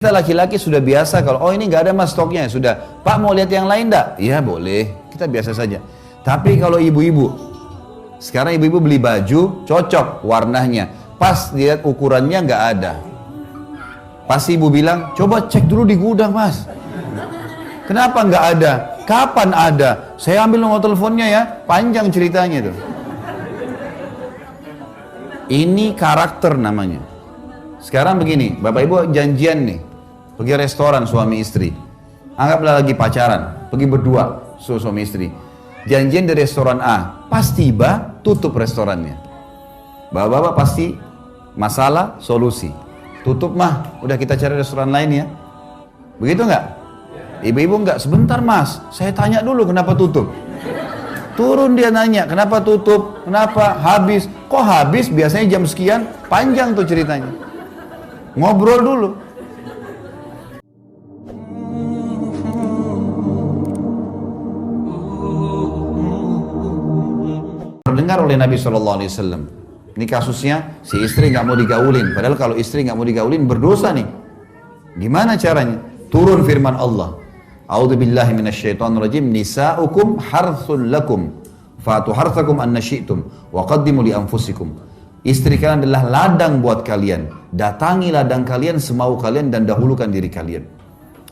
Kita laki-laki sudah biasa kalau, oh ini nggak ada mas stoknya, sudah. Pak mau lihat yang lain enggak? Iya boleh, kita biasa saja. Tapi kalau ibu-ibu, sekarang ibu-ibu beli baju, cocok warnanya, pas lihat ukurannya nggak ada. Pas ibu bilang, coba cek dulu di gudang mas. Kenapa nggak ada? Kapan ada? Saya ambil nomor teleponnya ya, panjang ceritanya tuh. Ini karakter namanya. Sekarang begini, bapak ibu janjian nih, pergi restoran suami istri. Anggaplah lagi pacaran, pergi berdua suami istri. Janjian di restoran A, pas tiba tutup restorannya. Bapak-bapak pasti masalah, solusi. Tutup mah, udah kita cari restoran lain ya. Begitu nggak? Ibu-ibu nggak, sebentar mas, saya tanya dulu kenapa tutup. Turun dia nanya, kenapa tutup? Kenapa? Habis. Kok habis? Biasanya jam sekian, panjang tuh ceritanya. Ngobrol dulu. Terdengar oleh Nabi SAW. Ini kasusnya, si istri nggak mau digaulin. Padahal kalau istri nggak mau digaulin, berdosa nih. Gimana caranya? Turun firman Allah. A'udzubillahi minasyaitonirrajim. Nisa'ukum harthun lakum. Fatu harthakum anna syi'tum. Wa qaddimu li anfusikum. Istri kalian adalah ladang buat kalian. Datangi ladang kalian semau kalian dan dahulukan diri kalian.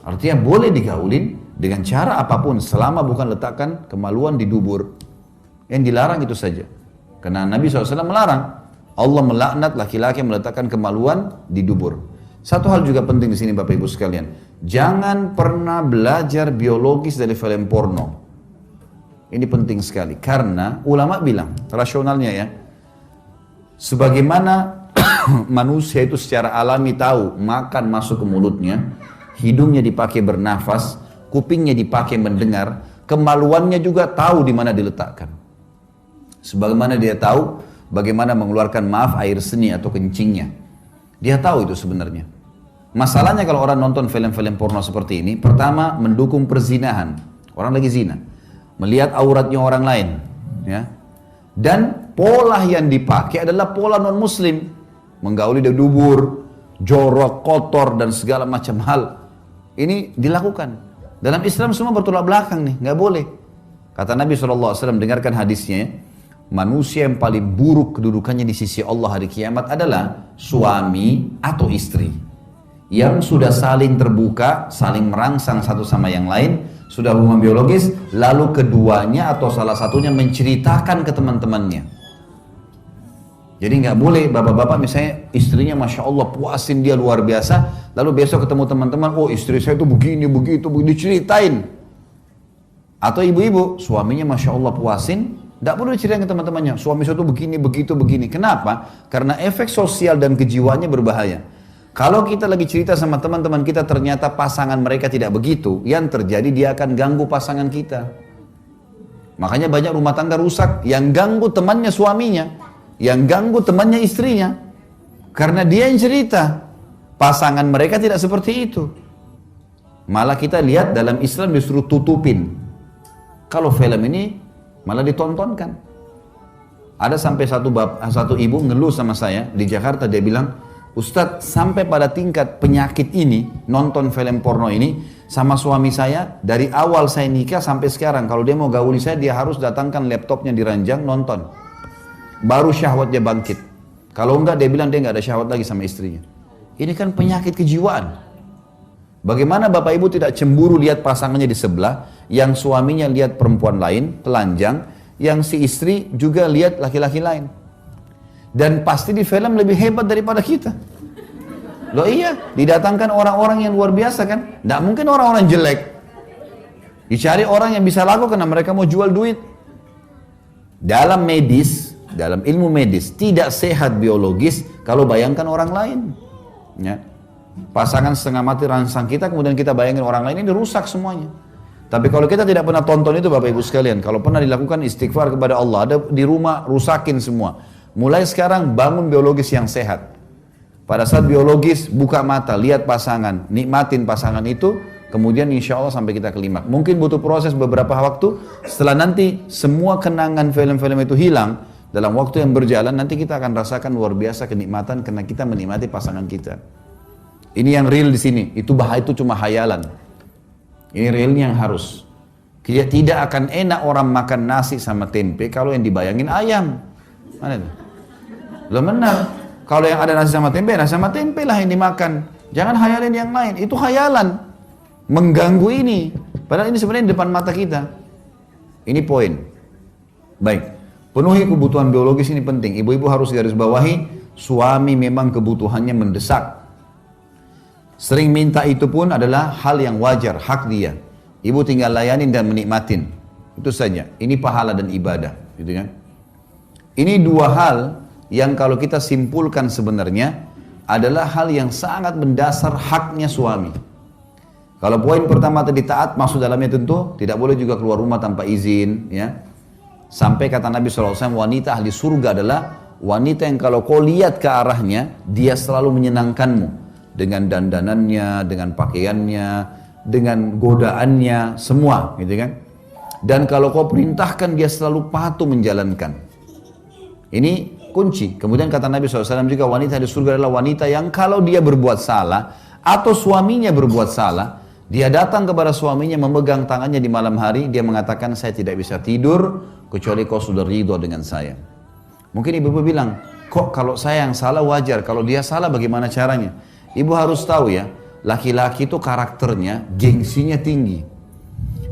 Artinya boleh digaulin dengan cara apapun selama bukan letakkan kemaluan di dubur. Yang dilarang itu saja. Karena Nabi SAW melarang. Allah melaknat laki-laki yang meletakkan kemaluan di dubur. Satu hal juga penting di sini Bapak Ibu sekalian. Jangan pernah belajar biologis dari film porno. Ini penting sekali. Karena ulama bilang, rasionalnya ya, sebagaimana manusia itu secara alami tahu makan masuk ke mulutnya, hidungnya dipakai bernafas, kupingnya dipakai mendengar, kemaluannya juga tahu di mana diletakkan. Sebagaimana dia tahu bagaimana mengeluarkan air seni atau kencingnya. Dia tahu itu sebenarnya. Masalahnya kalau orang nonton film-film porno seperti ini, pertama mendukung perzinahan. Orang lagi zina. Melihat auratnya orang lain. Ya. Dan pola yang dipakai adalah pola non-muslim. Menggauli di dubur, jorok, kotor, dan segala macam hal. Ini dilakukan. Dalam Islam semua bertolak belakang nih, nggak boleh. Kata Nabi SAW, dengarkan hadisnya. Manusia yang paling buruk kedudukannya di sisi Allah hari kiamat adalah suami atau istri. Yang sudah saling terbuka, saling merangsang satu sama yang lain, sudah hubungan biologis, lalu keduanya atau salah satunya menceritakan ke teman-temannya. Jadi nggak boleh bapak-bapak misalnya istrinya Masya Allah puasin dia luar biasa, lalu besok ketemu teman-teman, oh istri saya itu begini, begitu, diceritain. Atau ibu-ibu, suaminya Masya Allah puasin, tidak perlu diceritain ke teman-temannya, suami saya itu begini, begitu, begini. Kenapa? Karena efek sosial dan kejiwaannya berbahaya. Kalau kita lagi cerita sama teman-teman kita ternyata pasangan mereka tidak begitu, yang terjadi dia akan ganggu pasangan kita. Makanya banyak rumah tangga rusak, yang ganggu temannya suaminya, yang ganggu temannya istrinya. Karena dia yang cerita, pasangan mereka tidak seperti itu. Malah kita lihat dalam Islam disuruh tutupin. Kalau film ini malah ditontonkan. Ada sampai satu ibu ngeluh sama saya di Jakarta, dia bilang, Ustadz, sampai pada tingkat penyakit ini, nonton film porno ini, sama suami saya, dari awal saya nikah sampai sekarang, kalau dia mau gauli saya, dia harus datangkan laptopnya di ranjang, nonton. Baru syahwatnya bangkit. Kalau enggak, dia bilang dia enggak ada syahwat lagi sama istrinya. Ini kan penyakit kejiwaan. Bagaimana bapak ibu tidak cemburu lihat pasangannya di sebelah, yang suaminya lihat perempuan lain, telanjang, yang si istri juga lihat laki-laki lain. Dan pasti di film lebih hebat daripada kita. Loh iya, didatangkan orang-orang yang luar biasa kan. Tidak mungkin orang-orang jelek. Dicari orang yang bisa laku karena mereka mau jual duit. Dalam medis, dalam ilmu medis, tidak sehat biologis kalau bayangkan orang lain. Ya. Pasangan setengah mati rangsang kita, kemudian kita bayangin orang lain, ini rusak semuanya. Tapi kalau kita tidak pernah tonton itu Bapak Ibu sekalian, kalau pernah dilakukan istighfar kepada Allah, ada di rumah rusakin semua. Mulai sekarang bangun biologis yang sehat. Pada saat biologis buka mata, lihat pasangan, nikmatin pasangan itu, kemudian insya Allah sampai kita kelima. Mungkin butuh proses beberapa waktu, setelah nanti semua kenangan film-film itu hilang, dalam waktu yang berjalan nanti kita akan rasakan luar biasa kenikmatan karena kita menikmati pasangan kita. Ini yang real di sini. Itu bahaya, itu cuma hayalan. Ini realnya yang harus. Tidak akan enak orang makan nasi sama tempe kalau yang dibayangin ayam. Mana itu? Lo benar. Kalau yang ada nasi sama tempe lah yang dimakan. Jangan hayalin yang lain. Itu hayalan. Mengganggu ini. Padahal ini sebenarnya di depan mata kita. Ini poin. Baik. Penuhi kebutuhan biologis ini penting. Ibu-ibu harus garis bawahi. Suami memang kebutuhannya mendesak. Sering minta itu pun adalah hal yang wajar. Hak dia. Ibu tinggal layanin dan menikmatin. Itu saja. Ini pahala dan ibadah. Gitu kan? Ini dua hal yang kalau kita simpulkan sebenarnya adalah hal yang sangat mendasar haknya suami. Kalau poin pertama tadi taat, masuk dalamnya tentu tidak boleh juga keluar rumah tanpa izin. Ya. Sampai kata Nabi SAW, wanita ahli surga adalah wanita yang kalau kau lihat ke arahnya, dia selalu menyenangkanmu. Dengan dandanannya, dengan pakaiannya, dengan godaannya, semua gitu kan. Dan kalau kau perintahkan dia selalu patuh menjalankan. Ini kunci. Kemudian kata Nabi SAW juga wanita di surga adalah wanita yang kalau dia berbuat salah atau suaminya berbuat salah, dia datang kepada suaminya memegang tangannya di malam hari, dia mengatakan saya tidak bisa tidur kecuali kau sudah ridho dengan saya. Mungkin ibu-ibu bilang, kok kalau saya yang salah wajar, kalau dia salah bagaimana caranya? Ibu harus tahu ya, laki-laki itu karakternya, gengsinya tinggi.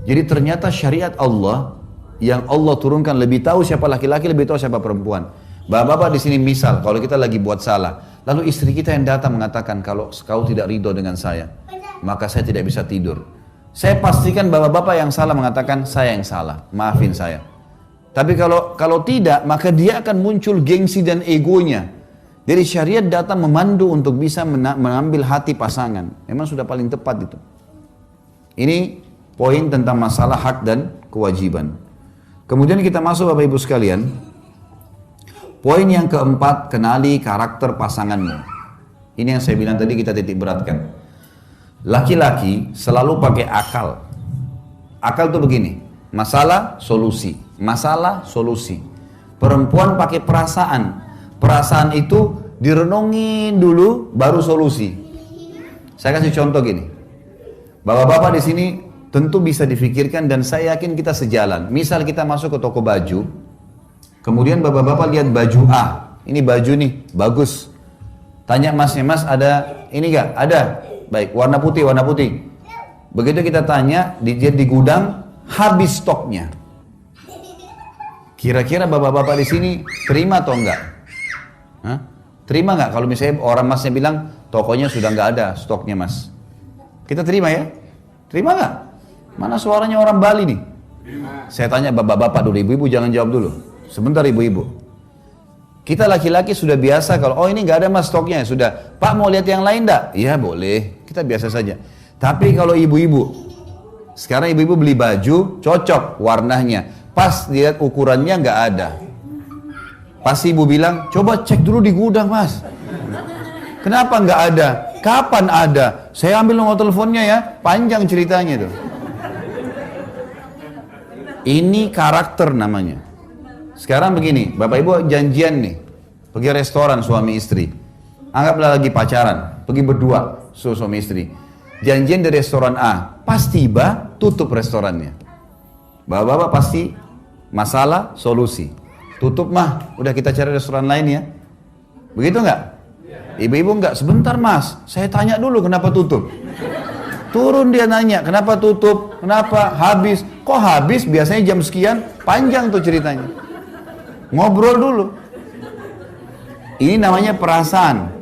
Jadi ternyata syariat Allah yang Allah turunkan lebih tahu siapa laki-laki, lebih tahu siapa perempuan. Bapak-bapak di sini misal, kalau kita lagi buat salah, lalu istri kita yang datang mengatakan kalau kau tidak ridho dengan saya, maka saya tidak bisa tidur. Saya pastikan bapak-bapak yang salah mengatakan saya yang salah, maafin saya. Tapi kalau tidak, maka dia akan muncul gengsi dan egonya. Jadi syariat datang memandu untuk bisa mengambil hati pasangan. Memang sudah paling tepat itu. Ini poin tentang masalah hak dan kewajiban. Kemudian kita masuk Bapak Ibu sekalian. Poin yang keempat, kenali karakter pasanganmu. Ini yang saya bilang tadi kita titik beratkan. Laki-laki selalu pakai akal. Akal itu begini, masalah, solusi. Masalah, solusi. Perempuan pakai perasaan. Perasaan itu direnungin dulu, baru solusi. Saya kasih contoh gini. Bapak-bapak di sini tentu bisa difikirkan dan saya yakin kita sejalan. Misal kita masuk ke toko baju, kemudian bapak-bapak lihat baju A. Ini baju nih, bagus. Tanya masnya, mas ada ini gak? Ada. Baik, warna putih, warna putih. Begitu kita tanya, di gudang, habis stoknya. Kira-kira bapak-bapak di sini terima atau enggak? Hah? Terima nggak kalau misalnya orang masnya bilang tokonya sudah nggak ada stoknya mas? Kita terima ya? Terima nggak? Mana suaranya orang Bali nih? Terima. Saya tanya bapak-bapak dulu, ibu-ibu jangan jawab dulu. Sebentar ibu-ibu. Kita laki-laki sudah biasa kalau oh ini nggak ada mas stoknya sudah. Pak mau lihat yang lain nggak? Iya boleh. Kita biasa saja. Tapi kalau ibu-ibu, sekarang ibu-ibu beli baju cocok warnanya, pas lihat ukurannya nggak ada. Pasti ibu bilang, coba cek dulu di gudang mas. Kenapa nggak ada? Kapan ada? Saya ambil nomor teleponnya ya, panjang ceritanya itu. Ini karakter namanya. Sekarang begini, bapak ibu janjian nih, pergi restoran suami istri. Anggaplah lagi pacaran, pergi berdua suami istri. Janjian di restoran A, pas tiba tutup restorannya. Bapak-bapak pasti masalah, solusi. Tutup mah, udah kita cari restoran lain ya. Begitu nggak? Ibu-ibu nggak, sebentar mas, saya tanya dulu kenapa tutup. Turun dia nanya, kenapa tutup? Kenapa? Habis. Kok habis? Biasanya jam sekian, panjang tuh ceritanya. Ngobrol dulu. Ini namanya perasaan.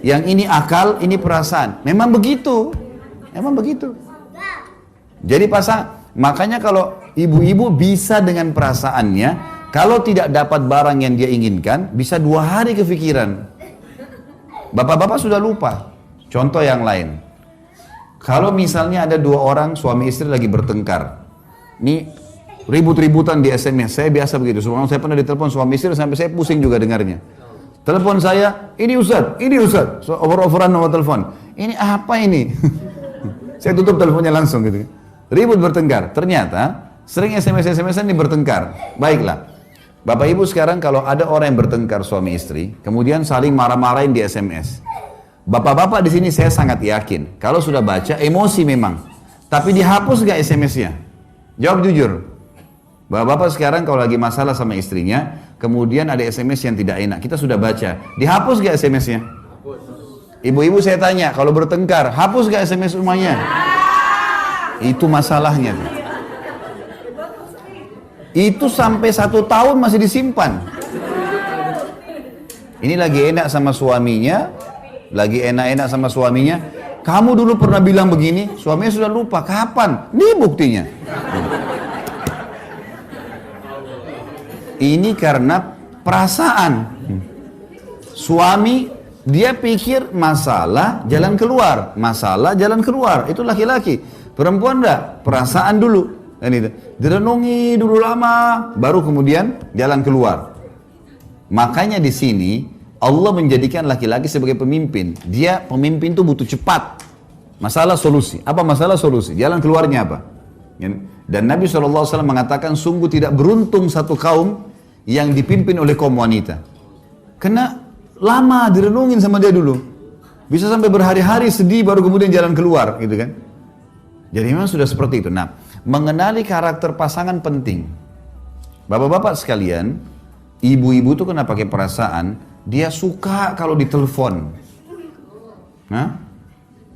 Yang ini akal, ini perasaan. Memang begitu. Memang begitu. Jadi makanya kalau ibu-ibu bisa dengan perasaannya, kalau tidak dapat barang yang dia inginkan, bisa 2 hari kepikiran. Bapak-bapak sudah lupa. Contoh yang lain. Kalau misalnya ada 2 orang suami istri lagi bertengkar. Ini ribut-ributan di SMS. Saya biasa begitu. Sebelum saya pernah ditelepon suami istri sampai saya pusing juga dengarnya. Telepon saya, ini Ustaz. So, over-overan nomor telepon. Ini apa ini? Saya tutup teleponnya langsung gitu. Ribut bertengkar. Ternyata sering SMS-SMS-an ini bertengkar. Baiklah. Bapak ibu sekarang kalau ada orang yang bertengkar suami istri, kemudian saling marah-marahin di SMS. Bapak-bapak di sini saya sangat yakin, kalau sudah baca emosi memang, tapi dihapus gak SMS-nya? Jawab jujur. Bapak-bapak sekarang kalau lagi masalah sama istrinya, kemudian ada SMS yang tidak enak, kita sudah baca, dihapus gak SMS-nya? Ibu-ibu saya tanya, kalau bertengkar, hapus gak SMS rumahnya? Itu masalahnya. Itu sampai 1 tahun masih disimpan. Ini lagi enak sama suaminya, lagi enak-enak sama suaminya. Kamu dulu pernah bilang begini, suaminya sudah lupa. Kapan? Ini buktinya. Ini karena perasaan. Suami, dia pikir masalah jalan keluar. Masalah jalan keluar. Itu laki-laki. Perempuan enggak, perasaan dulu. Dan itu. Direnungi dulu lama, baru kemudian jalan keluar. Makanya di sini, Allah menjadikan laki-laki sebagai pemimpin. Dia pemimpin itu butuh cepat. Masalah solusi. Apa masalah solusi? Jalan keluarnya apa? Dan Nabi SAW mengatakan sungguh tidak beruntung satu kaum yang dipimpin oleh kaum wanita. Karena lama direnungin sama dia dulu. Bisa sampai berhari-hari sedih baru kemudian jalan keluar gitu kan. Jadi memang sudah seperti itu. Nah, mengenali karakter pasangan penting. Bapak-bapak sekalian, ibu-ibu itu kena pakai perasaan. Dia suka kalau ditelepon. Nah,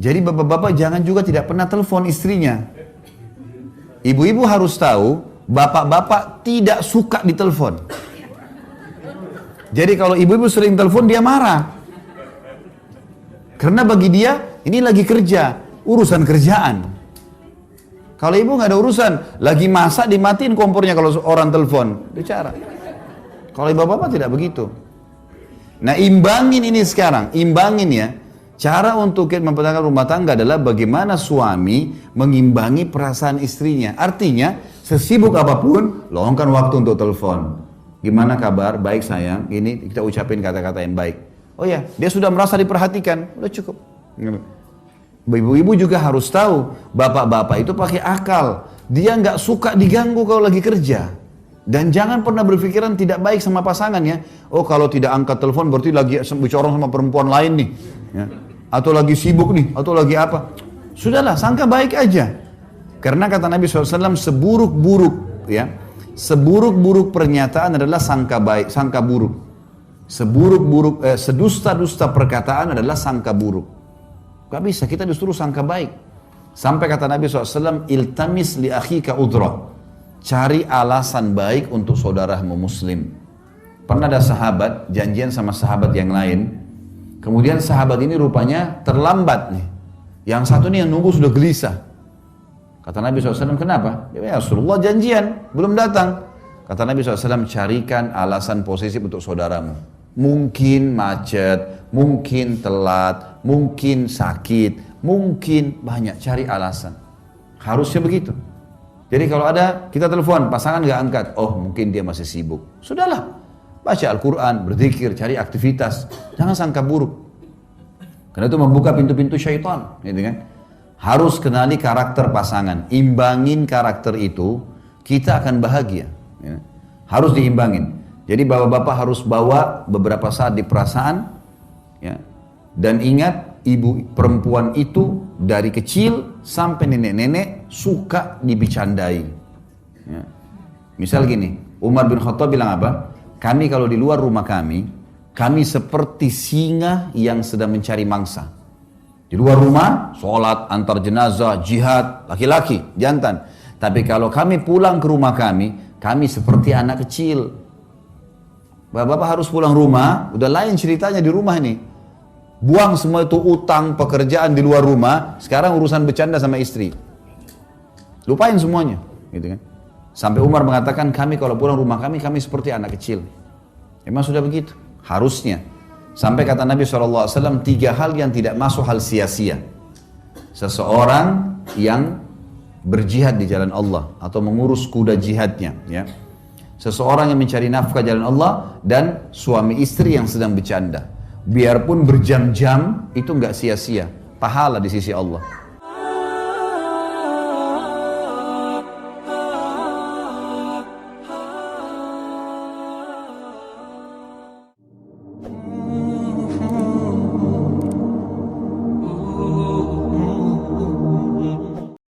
jadi bapak-bapak jangan juga tidak pernah telepon istrinya. Ibu-ibu harus tahu, bapak-bapak tidak suka ditelepon. Jadi kalau ibu-ibu sering telepon, dia marah. Karena bagi dia, ini lagi kerja, urusan kerjaan. Kalau ibu nggak ada urusan, lagi masak dimatiin kompornya kalau orang telepon, bicara. Kalau bapak-bapak tidak begitu. Nah, imbangin ini sekarang, imbangin ya. Cara untuk mempertahankan rumah tangga adalah bagaimana suami mengimbangi perasaan istrinya. Artinya, sesibuk apapun, luangkan waktu untuk telepon. Gimana kabar? Baik sayang. Ini kita ucapin kata-kata yang baik. Oh ya, dia sudah merasa diperhatikan. Udah cukup. Ibu-ibu juga harus tahu, bapak-bapak itu pakai akal. Dia nggak suka diganggu kalau lagi kerja. Dan jangan pernah berpikiran tidak baik sama pasangannya. Oh, kalau tidak angkat telepon berarti lagi bicara sama perempuan lain nih. Ya. Atau lagi sibuk nih, atau lagi apa. Sudahlah, sangka baik aja. Karena kata Nabi SAW, seburuk-buruk ya, seburuk-buruk pernyataan adalah sangka baik, sangka buruk. Seburuk-buruk, sedusta-dusta perkataan adalah sangka buruk. Gak bisa, kita disuruh sangka baik. Sampai kata Nabi SAW, iltamis li akhika udra. Cari alasan baik untuk saudaramu muslim. Pernah ada sahabat janjian sama sahabat yang lain. Kemudian sahabat ini rupanya terlambat nih. Yang satu nih yang nunggu sudah gelisah. Kata Nabi SAW, kenapa? Ya Rasulullah janjian, belum datang. Kata Nabi SAW, carikan alasan posesif untuk saudaramu. Mungkin macet, mungkin telat, mungkin sakit, mungkin banyak, cari alasan. Harusnya begitu. Jadi kalau ada, kita telepon, pasangan gak angkat. Oh, mungkin dia masih sibuk. Sudahlah, baca Al-Quran, berzikir, cari aktivitas. Jangan sangka buruk. Karena itu membuka pintu-pintu syaitan. Gitu kan? Harus kenali karakter pasangan. Imbangin karakter itu, kita akan bahagia. Ya. Harus diimbangin. Jadi bapak-bapak harus bawa beberapa saat di perasaan. Ya. Dan ingat, ibu perempuan itu dari kecil sampai nenek-nenek suka dibicandai. Ya. Misal gini, Umar bin Khattab bilang apa? Kami kalau di luar rumah kami seperti singa yang sedang mencari mangsa. Di luar rumah, sholat, antar jenazah, jihad, laki-laki, jantan. Tapi kalau kami pulang ke rumah kami seperti anak kecil. Bapak-bapak harus pulang rumah, udah lain ceritanya di rumah ini. Buang semua itu utang, pekerjaan di luar rumah, sekarang urusan bercanda sama istri. Lupain semuanya, gitu kan. Sampai Umar mengatakan, kami kalau pulang rumah kami seperti anak kecil. Memang sudah begitu, harusnya. Sampai kata Nabi SAW, 3 hal yang tidak masuk hal sia-sia. Seseorang yang berjihad di jalan Allah, atau mengurus kuda jihadnya, ya. Seseorang yang mencari nafkah jalan Allah, dan suami istri yang sedang bercanda. Biarpun berjam-jam, itu enggak sia-sia. Pahala di sisi Allah.